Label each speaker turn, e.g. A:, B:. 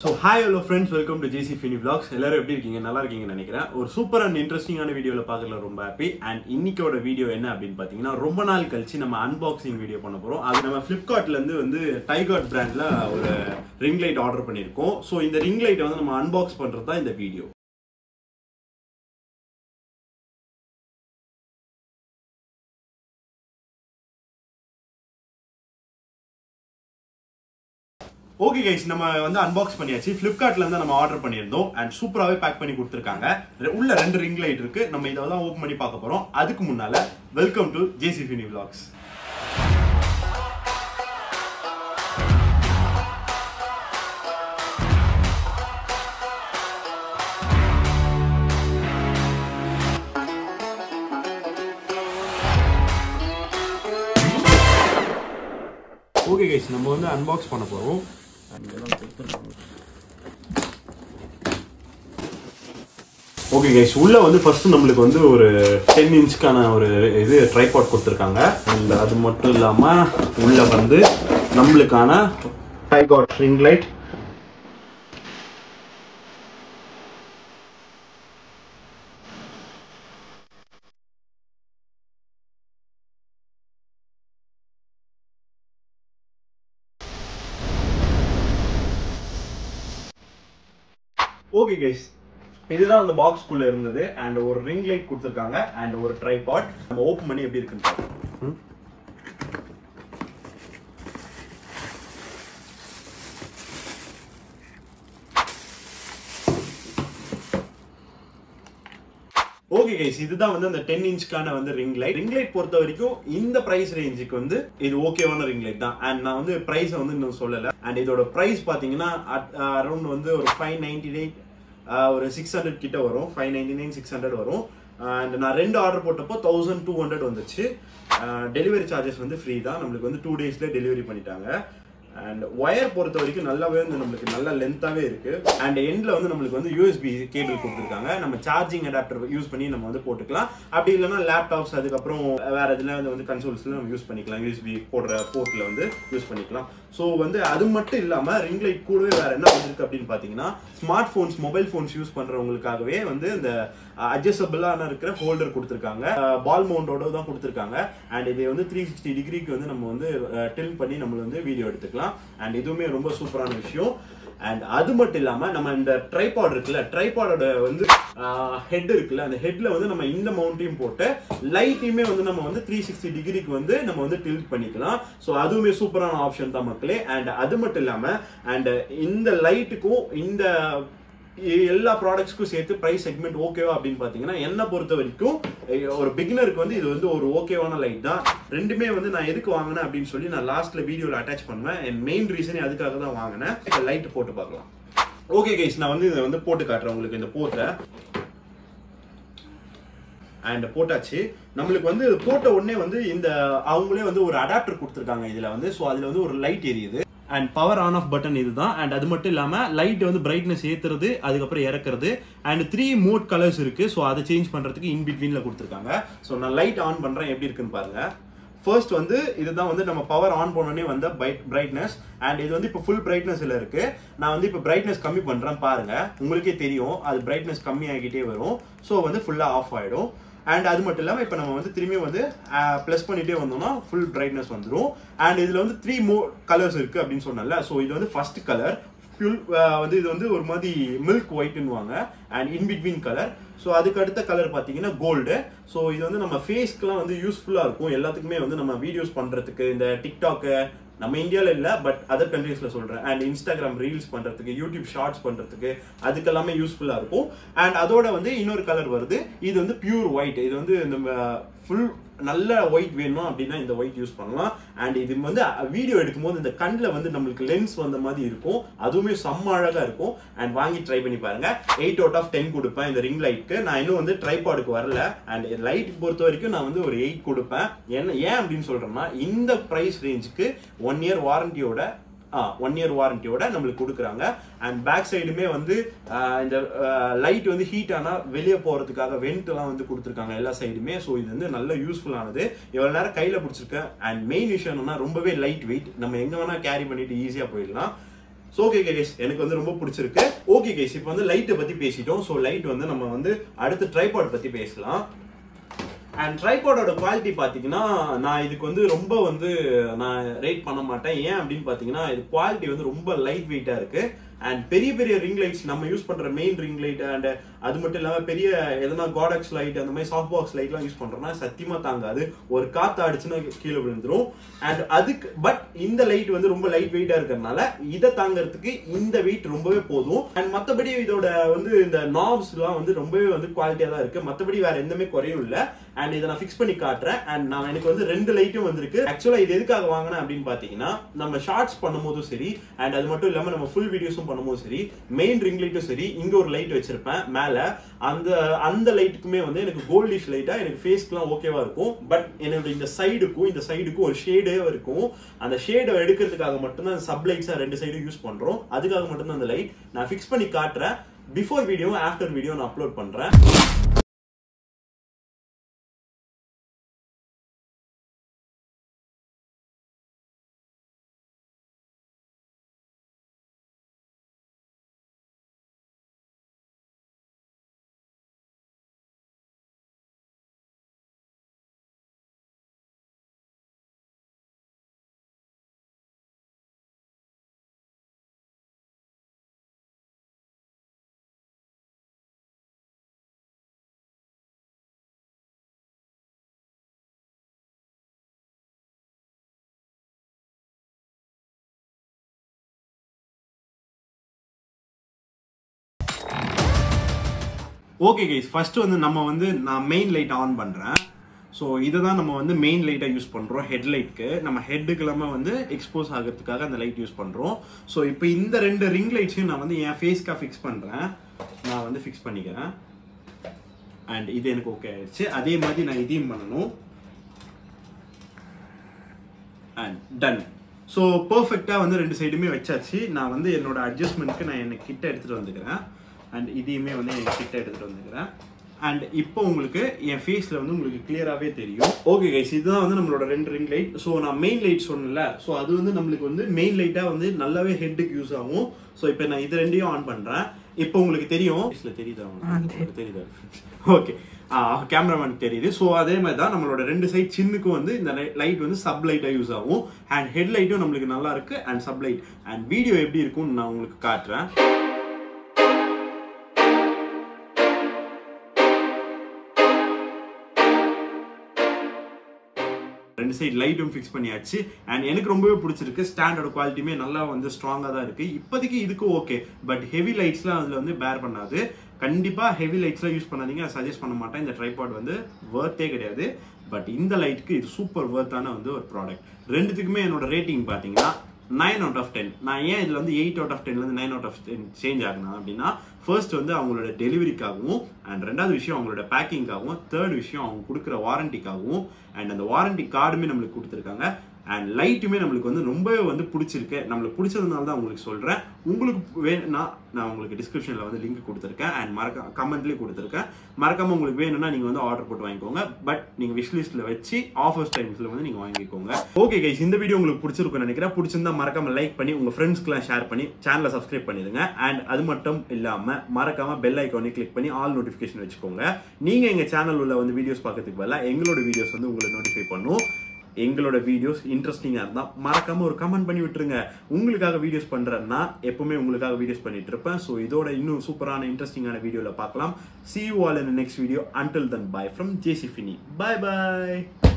A: So hi hello friends, welcome to JC Fini Vlogs. எல்லாரும் எப்படி இருக்கீங்க? நல்லா இருக்கீங்கன்னு நினைக்கிறேன். ஒரு சூப்பர் அண்ட் இன்ட்ரெஸ்டிங்கான வீடியோல பார்க்கல ரொம்ப ஹாப்பி. அண்ட் இன்னைக்கோட வீடியோ என்ன அப்படின்னு பாத்தீங்கன்னா ரொம்ப நாள் கழிச்சு நம்ம அன்பாக்சிங் வீடியோ பண்ண போறோம். அது நம்ம Flipkartல இருந்து வந்து டைகாட் பிராண்ட்ல ஒரு ரிங் லைட் ஆர்டர் பண்ணிருக்கோம். சோ இந்த ரிங் லைட்டை வந்து நம்ம அன்பாக்ஸ் பண்றது தான் இந்த வீடியோ. ஓகே கைஸ், நம்ம வந்து அன்பாக்ஸ் பண்ணியாச்சு. Flipkartல இருந்து நம்ம ஆர்டர் பண்ணியிருந்தோம் அண்ட் சூப்பராகவே பேக் பண்ணி கொடுத்துருக்காங்க. உள்ள 2 ரிங் லைட் இருக்கு. நம்ம இதை தான் ஓப்பன் பண்ணி பார்க்க போறோம். அதுக்கு முன்னால welcome to JC Fini Vlogs. Okay guys, நம்ம வந்து அன்பாக்ஸ் பண்ண போறோம். ஓகே கைஸ், உள்ள வந்து ஃபர்ஸ்ட் நம்மளுக்கு வந்து ஒரு 10 இன்ச்சுக்கான ஒரு இது ட்ரைபாட் கொடுத்துருக்காங்க. அண்ட் அது மட்டும் இல்லாம உள்ள வந்து நம்மளுக்கான dicot ring light, okay guys, இதுதான் அந்த பாக்ஸ்க்குள்ள இருந்தது. அண்ட் ஒரு ரிங் லைட் கொடுத்துருக்காங்க அண்ட் ஒரு ட்ரைபாட். நம்ம ஓபன் பண்ணி எப்படி இருக்குன்னு பார்ப்போம். ஓகே கைஸ், இதுதான் வந்து அந்த 10 இன்ச்சுக்கான வந்து ரிங் லைட். ரிங் லைட் பொறுத்த வரைக்கும் இந்த பிரைஸ் ரேஞ்சுக்கு வந்து இது ஓகேவான ரிங் லைட் தான். அண்ட் நான் வந்து பிரைஸ் வந்து இன்னும் சொல்லல. அண்ட் இதோட பிரைஸ் பாத்தீங்கன்னா அரௌண்ட் வந்து ஒரு 599 ஒரு 600 கிட்ட வரும். 599 600 வரும். அண்ட் நான் 2 ஆர்டர் போட்டப்போ 1200 வந்துச்சு. டெலிவரி சார்ஜஸ் வந்து ஃப்ரீ தான். நம்மளுக்கு வந்து 2 டேஸ்ல டெலிவரி பண்ணிட்டாங்க. அண்ட் ஒயர் பொறுத்த வரைக்கும் நல்லாவே வந்து நம்மளுக்கு நல்ல லென்த்தாவே இருக்கு. அண்ட் எண்ட்ல வந்து நம்மளுக்கு வந்து யூஎஸ்பி கேபிள் கொடுத்துருக்காங்க. நம்ம சார்ஜிங் அடாப்டர் யூஸ் பண்ணி நம்ம வந்து போட்டுக்கலாம். அப்படி இல்லைன்னா லேப்டாப்ஸ் அதுக்கப்புறம் வேற எதுல வந்து கன்சோல்ஸ்ல நம்ம யூஸ் பண்ணிக்கலாம். யூஎஸ்பி போடுற போர்ட்ல வந்து யூஸ் பண்ணிக்கலாம். ஸோ வந்து அது மட்டும் இல்லாம ரிங் லைட் கூடவே வேற என்ன வந்திருக்கு அப்படின்னு பாத்தீங்கன்னா, smart phones mobile phones use பண்றவங்களுக்காகவே வந்து இந்த அட்ஜஸ்டபிளான இருக்கிற ஹோல்டர் கொடுத்துருக்காங்க. பால் மவுண்டோட தான் கொடுத்துருக்காங்க. அண்ட் இதை வந்து 360 டிகிரிக்கு வந்து நம்ம வந்து டில்ட் பண்ணி நம்ம வந்து வீடியோ எடுத்துக்கலாம். அண்ட் இதுவுமே ரொம்ப சூப்பரான விஷயம். அண்ட் அது மட்டும் இல்லாம நம்ம இந்த ட்ரைபாட் இருக்குல்ல, ட்ரைபாடோட வந்து ஹெட் இருக்குல்ல, அந்த ஹெட்ல வந்து நம்ம இந்த மவுண்டையும் போட்டு லைட்டையுமே வந்து நம்ம வந்து 360 டிகிரிக்கு வந்து நம்ம வந்து டில்ட் பண்ணிக்கலாம். ஸோ அதுவுமே சூப்பரான ஆப்ஷன் தான் மக்களே. அண்ட் அது மட்டும் இல்லாம அண்ட் இந்த லைட்டுக்கும் இந்த எல்லா ப்ராடக்ட்ஸ்க்கும் சேர்த்து பிரைஸ் செக்மெண்ட் ஓகேவா அப்படின்னு பாத்தீங்கன்னா, என்ன பொறுத்த வரைக்கும் ஒரு பிகினருக்கு வந்து இது வந்து ஒரு ஓகேவான லைட் தான். ரெண்டுமே வந்து நான் எதுக்கு வாங்கினேன் அப்படின்னு சொல்லி நான் லாஸ்ட்ல வீடியோல அட்டாச் பண்ணுவேன். என் மெயின் ரீசனே அதுக்காக தான் வாங்கினேன். லைட் போட்டு பார்க்கலாம். ஓகே கைஸ், நான் வந்து இதை வந்து போட்டு காட்டுறேன் உங்களுக்கு இந்த போர்ட்டை. அண்ட் போட்டாச்சு. நம்மளுக்கு வந்து போட்ட உடனே வந்து இந்த அவங்களே வந்து ஒரு அடாப்டர் கொடுத்துருக்காங்க இதுல வந்து. ஸோ அதுல வந்து ஒரு லைட் எரியுது. And power on off button இதுதான். அண்ட் அது மட்டும் இல்லாம லைட் வந்து பிரைட்னஸ் ஏத்துறது, அதுக்கப்புறம் இறக்குறது. அண்ட் 3 மோட் கலர்ஸ் இருக்கு. ஸோ அதை சேஞ்ச் பண்றதுக்கு இன் பிட்வீன்ல கொடுத்துருக்காங்க. ஸோ நான் லைட் ஆன் பண்றேன், எப்படி இருக்குன்னு பாருங்க. ஃபர்ஸ்ட் வந்து இதுதான் வந்து நம்ம பவர் ஆன் பண்ணோடனே வந்த பிரைட்னஸ். அண்ட் இது வந்து இப்போ ஃபுல் பிரைட்னஸ்ல இருக்கு. நான் வந்து இப்போ பிரைட்னஸ் கம்மி பண்றேன் பாருங்க, உங்களுக்கே தெரியும் அது பிரைட்னஸ் கம்மி ஆகிட்டே வரும். ஸோ வந்து ஃபுல்லா ஆஃப் ஆயிடும். அண்ட் அது மட்டும் இல்லாமல் இப்போ நம்ம வந்து திரும்பி வந்து ப்ளஸ் பண்ணிட்டே வந்தோம்னா ஃபுல் பிரைட்னஸ் வந்துடும். அண்ட் இதில் வந்து 3 மோர் கலர்ஸ் இருக்கு அப்படின்னு சொன்னல. ஸோ இது வந்து ஃபர்ஸ்ட் கலர் வந்து இது வந்து ஒரு மாதிரி மில்க் ஒயிட்னுவாங்க. And in between colour. So அதுக்கு அடுத்த கலர் பார்த்தீங்கன்னா கோல்டு. ஸோ இது வந்து நம்ம ஃபேஸ்க்குலாம் வந்து யூஸ்ஃபுல்லாக இருக்கும். எல்லாத்துக்குமே வந்து நம்ம வீடியோஸ் பண்ணுறதுக்கு, இந்த டிக்டாக்கு நம்ம இந்தியாவில் இல்லை பட் அதர் கண்ட்ரீஸ்ல சொல்றேன். அண்ட் இன்ஸ்டாகிராம் ரீல்ஸ் பண்றதுக்கு, யூடியூப் ஷார்ட்ஸ் பண்றதுக்கு, அதுக்கெல்லாமே யூஸ்ஃபுல்லா இருக்கும். அண்ட் அதோட வந்து இன்னொரு கலர் வருது. இது வந்து பியூர் ஒயிட். இது வந்து நம்ம ஃபுல் நல்ல ஒயிட் வேணும் அப்படின்னா இந்த ஒயிட் யூஸ் பண்ணலாம். அண்ட் இது வந்து வீடியோ எடுக்கும் போது இந்த கண்ணில் வந்து நம்மளுக்கு லென்ஸ் வந்த மாதிரி இருக்கும். அதுவுமே செம்ம அழகா இருக்கும். அண்ட் வாங்கி ட்ரை பண்ணி பாருங்க. 8 out of 10 கொடுப்பேன் இந்த ரிங் லைட்க்கு. நான் இன்னும் வந்து ட்ரைபாடுக்கு வரல. அண்ட் லைட் பொறுத்த வரைக்கும் நான் வந்து ஒரு 8 கொடுப்பேன். ஏன் அப்படின்னு சொல்றேன்னா, இந்த பிரைஸ் ரேஞ்சுக்கு 1 year வாரண்டியோட 1 year வாரண்டியோட நம்மளுக்கு கொடுக்குறாங்க. அண்ட் பேக் சைடுமே வந்து இந்த லைட் வந்து ஹீட் ஆனா வெளியே போறதுக்காக வெண்ட் எல்லாம் வந்து கொடுத்துருக்காங்க எல்லா சைடுமே. ஸோ இது வந்து நல்ல யூஸ்ஃபுல்லானது. இவ்வளவு நேரம் கையில பிடிச்சிருக்கேன். அண்ட் மெயின் விஷயம் என்னன்னா ரொம்பவே லைட் வெயிட், நம்ம எங்க வேணா கேரி பண்ணிட்டு ஈஸியா போயிடலாம். ஸோ ஓகே கைஸ், எனக்கு வந்து ரொம்ப பிடிச்சிருக்கு. ஓகே கைஸ், இப்போ வந்து லைட்டை பற்றி பேசிட்டோம். ஸோ லைட் வந்து நம்ம வந்து அடுத்து ட்ரைபாட் பற்றி பேசலாம். அண்ட் ட்ரைபாடோட குவாலிட்டி பார்த்தீங்கன்னா நான் இதுக்கு வந்து ரொம்ப வந்து நான் ரேட் பண்ண மாட்டேன். ஏன் அப்படின்னு பார்த்தீங்கன்னா இது குவாலிட்டி வந்து ரொம்ப லைட் வெயிட்டாக இருக்கு. அண்ட் பெரிய பெரிய ரிங் லைட்ஸ் நம்ம யூஸ் பண்ற மெயின் ரிங் லைட் அண்ட் அது மட்டும் இல்லாமல் பெரிய எதனா காடக்ஸ் லைட் அந்த மாதிரி சாஃப்ட் பாக்ஸ் லைட்லாம் யூஸ் பண்றோம்னா சத்தியமா தாங்காது. ஒரு காத்து அடிச்சுன்னா கீழே விழுந்துரும். அண்ட் அதுக்கு பட் இந்த லைட் வந்து ரொம்ப லைட் வெயிட்டா இருக்கிறதுனால இதை தாங்கிறதுக்கு இந்த வெயிட் ரொம்பவே போதும். அண்ட் மற்றபடி இதோட வந்து இந்த நாப்ஸ் எல்லாம் வந்து ரொம்பவே வந்து குவாலிட்டியா தான் இருக்கு. மற்றபடி வேற எந்தமே குறையும் இல்லை. அண்ட் இதை நான் ஃபிக்ஸ் பண்ணி காட்டுறேன். அண்ட் நான் எனக்கு வந்து 2 லைட்டும் வந்திருக்கு. ஆக்சுவலா இது எதுக்காக வாங்கினேன் அப்படின்னு பாத்தீங்கன்னா நம்ம ஷார்ட்ஸ் பண்ணும்போதும் சரி அண்ட் அது மட்டும் இல்லாம நம்ம ஃபுல் வீடியோஸும் பண்ணும்போது சரி மெயின் ரிங் லைட்டும் சரி இங்க ஒரு லைட் வச்சிருப்பேன் மேல. அந்த லைட்டுக்குமே வந்து எனக்கு கோல்டிஷ் லைட்டா எனக்கு ஃபேஸ்க்குலாம் ஓகேவா இருக்கும். பட் என்னோட இந்த சைடுக்கும் ஒரு ஷேடே இருக்கும். அந்த ஷேடை எடுக்கிறதுக்காக மட்டும்தான் சப் லைட்ஸா 2 சைடும் யூஸ் பண்றோம். அதுக்காக மட்டும்தான் அந்த லைட் நான் ஃபிக்ஸ் பண்ணி காட்டுறேன். பிஃபோர் வீடியோ ஆஃப்டர் வீடியோ நான் அப்லோட் பண்றேன். ஓகே கைஸ், ஃபர்ஸ்ட் வந்து நான் மெயின் லைட் ஆன் பண்றேன். ஸோ இதை தான் நம்ம வந்து மெயின் லைட்டாக யூஸ் பண்ணுறோம். ஹெட்லைட்க்கு நம்ம ஹெட்டுக்கு எல்லாமே வந்து எக்ஸ்போஸ் ஆகிறதுக்காக அந்த லைட் யூஸ் பண்ணுறோம். ஸோ இப்போ இந்த 2 ரிங் லைட்ஸையும் நான் வந்து என் ஃபேஸ்க்காக ஃபிக்ஸ் பண்ணுறேன். நான் வந்து ஃபிக்ஸ் பண்ணிக்கிறேன். அண்ட் இது எனக்கு ஓகே ஆயிடுச்சு. அதே மாதிரி நான் இதையும் பண்ணணும். And ton. ஸோ பர்ஃபெக்டாக வந்து 2 சைடுமே வச்சாச்சு. நான் வந்து என்னோட அட்ஜஸ்ட்மெண்ட்க்கு நான் எனக்கு கிட்ட எடுத்துகிட்டு வந்துக்கிறேன். அண்ட் இதையுமே வந்து என் கிட்ட எடுத்துகிட்டு வந்துக்கிறேன். அண்ட் இப்போ உங்களுக்கு என் ஃபேஸில் வந்து உங்களுக்கு கிளியராகவே தெரியும். ஓகே கைஸ், இதுதான் வந்து நம்மளோட 2 ரிங் லைட். ஸோ நான் மெயின் லைட் சொன்னேன்ல, ஸோ அது வந்து நம்மளுக்கு வந்து மெயின் லைட்டாக வந்து நல்லாவே ஹெட்டுக்கு யூஸ் ஆகும். ஸோ இப்போ நான் இது 2ஐயும் ஆன் பண்ணுறேன். இப்போ உங்களுக்கு தெரியும், தெரியுதா? ஓகே, கேமராமேன் தெரியுது. ஸோ அதே மாதிரி தான் நம்மளோட 2 சைட் சின்னுக்கும் வந்து இந்த லைட் வந்து சப் லைட்டாக யூஸ் ஆகும். அண்ட் ஹெட் லைட்டும் நம்மளுக்கு நல்லா இருக்கு. And sub light and video எப்படி இருக்கும்னு நான் உங்களுக்கு காட்டுறேன். ரெண்டு சைடு லைட்டும் ஃபிக்ஸ் பண்ணியாச்சு. அண்ட் எனக்கு ரொம்பவே பிடிச்சிருக்கு. ஸ்டாண்டர்ட் குவாலிட்டியுமே நல்லா வந்து ஸ்ட்ராங்காக தான் இருக்கு. இப்போதைக்கு இதுக்கு ஓகே. பட் ஹெவி லைட்ஸ்லாம் அதில் வந்து பேர் பண்ணாது. கண்டிப்பாக ஹெவி லைட்ஸ்லாம் யூஸ் பண்ணாதீங்க. சஜஸ்ட் பண்ண மாட்டேன். இந்த ட்ரைபாட் வந்து வர்த்தே கிடையாது. பட் இந்த லைட்டுக்கு இது சூப்பர் வர்த்தான வந்து ஒரு ப்ராடக்ட். ரெண்டுத்துக்குமே என்னோட ரேட்டிங் பார்த்தீங்கன்னா 9 out of 10. நான் ஏன் இதில் வந்து 8 out of 10 9 out of 10 change ஆகுனா அப்படின்னா, ஃபர்ஸ்ட் வந்து அவங்களோட டெலிவரிக்காகவும், அண்ட் 2வது விஷயம் அவங்களோட பேக்கிங்காகவும், 3rd விஷயம் அவங்க கொடுக்குற வாரண்டிக்காகவும், அண்ட் அந்த வாரண்டி கார்டுமே நம்மளுக்கு கொடுத்துருக்காங்க. அண்ட் லைட்டுமே நம்மளுக்கு வந்து ரொம்பவே வந்து பிடிச்சிருக்கு. நம்மளுக்கு பிடிச்சதுனால தான் உங்களுக்கு சொல்கிறேன். உங்களுக்கு வேணும்னா நான் உங்களுக்கு டிஸ்கிரிப்ஷனில் வந்து லிங்க் கொடுத்துருக்கேன். அண்ட் கமெண்ட்லேயும் கொடுத்துருக்கேன். மறக்காமல் உங்களுக்கு வேணும்னா நீங்கள் வந்து ஆர்டர் போட்டு வாங்கிக்கோங்க. பட் நீங்கள் விஷ்லிஸ்ட்டில் வச்சு ஆஃபர்ஸ் டைம்ஸில் வந்து நீங்கள் வாங்கிக்கோங்க. ஓகே கைஸ், இந்த வீடியோ உங்களுக்கு பிடிச்சிருக்குன்னு நினைக்கிறேன். பிடிச்சிருந்தா மறக்காமல் லைக் பண்ணி உங்கள் ஃப்ரெண்ட்ஸ்க்குலாம் ஷேர் பண்ணி சேனலை சப்ஸ்கிரைப் பண்ணிடுங்க. அண்ட் அது மட்டும் இல்லாமல் மறக்காமல் பெல் ஐக்கானே கிளிக் பண்ணி ஆல் நோட்டிஃபிகேஷன் வச்சுக்கோங்க. நீங்கள் எங்கள் சேனல் உள்ள வந்து வீடியோஸ் பார்க்கறதுக்கு பதிலாக எங்களோட வீடியோஸ் வந்து உங்களை நோட்டிஃபை பண்ணும். எங்களோட வீடியோஸ் இன்ட்ரெஸ்டிங்காக இருந்தால் மறக்காம ஒரு கமெண்ட் பண்ணி விட்டுருங்க. உங்களுக்காக வீடியோஸ் பண்ணுறேன்னா எப்பவுமே உங்களுக்காக வீடியோஸ் பண்ணிட்டு இருப்பேன். ஸோ இதோட இன்னும் சூப்பரான இன்ட்ரெஸ்டிங்கான வீடியோவில் பார்க்கலாம். See you all in the next video. Until then, bye from JC Finney. Bye bye.